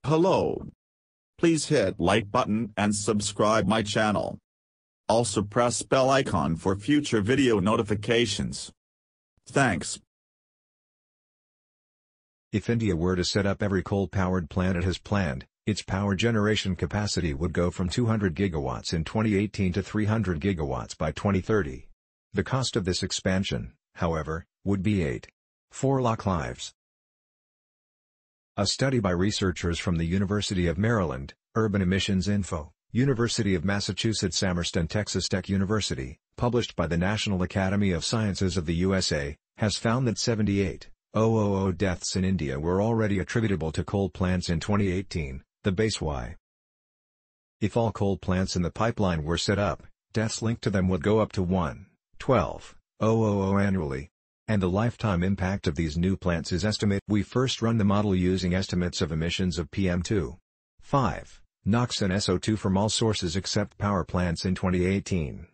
Hello. Please hit like button and subscribe my channel. Also press bell icon for future video notifications. Thanks. If India were to set up every coal-powered plant it has planned, its power generation capacity would go from 200 gigawatts in 2018 to 300 gigawatts by 2030. The cost of this expansion, however, would be 8.4 lakh lives. A study by researchers from the University of Maryland, Urban Emissions Info, University of Massachusetts Amherst and Texas Tech University, published by the National Academy of Sciences of the USA, has found that 78,000 deaths in India were already attributable to coal plants in 2018, the base Y. If all coal plants in the pipeline were set up, deaths linked to them would go up to 112,000 annually. And the lifetime impact of these new plants is estimated. We first run the model using estimates of emissions of PM2.5, NOx and SO2 from all sources except power plants in 2018.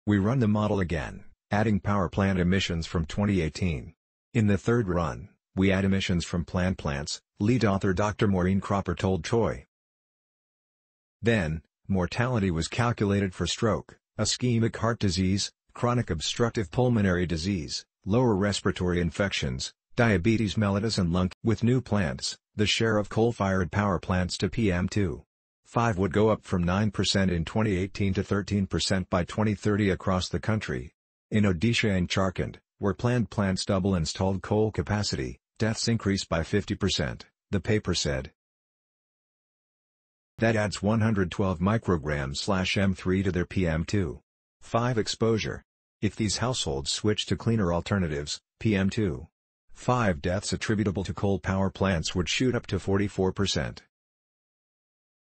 We run the model again, adding power plant emissions from 2018. In the third run, we add emissions from plants, lead author Dr. Maureen Cropper told Troy. Then, mortality was calculated for stroke, ischemic heart disease, chronic obstructive pulmonary disease, lower respiratory infections, diabetes mellitus and lung. With new plants, the share of coal-fired power plants to PM2.5 would go up from 9% in 2018 to 13% by 2030 across the country. In Odisha and Jharkhand, where planned plants double installed coal capacity, deaths increase by 50%, the paper said. That adds 112 micrograms/m3 to their PM2.5 exposure. If these households switch to cleaner alternatives, PM2.5 deaths attributable to coal power plants would shoot up to 44%.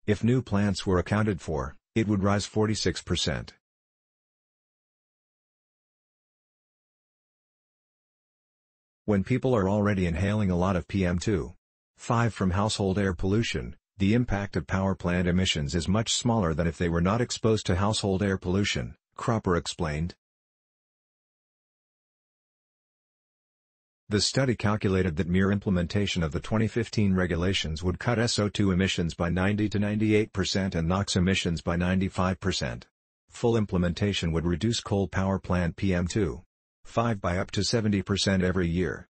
If new plants were accounted for, it would rise 46%. When people are already inhaling a lot of PM2.5 from household air pollution, the impact of power plant emissions is much smaller than if they were not exposed to household air pollution, Cropper explained. The study calculated that mere implementation of the 2015 regulations would cut SO2 emissions by 90 to 98% and NOx emissions by 95%. Full implementation would reduce coal power plant PM2.5 by up to 70% every year.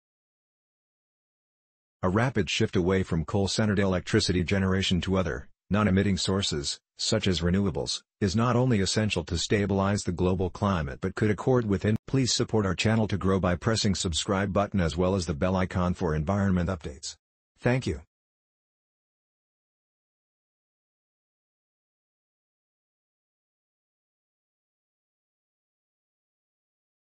A rapid shift away from coal-centered electricity generation to other, non-emitting sources, such as renewables, is not only essential to stabilize the global climate but could accord with. Please support our channel to grow by pressing subscribe button as well as the bell icon for environment updates. Thank you.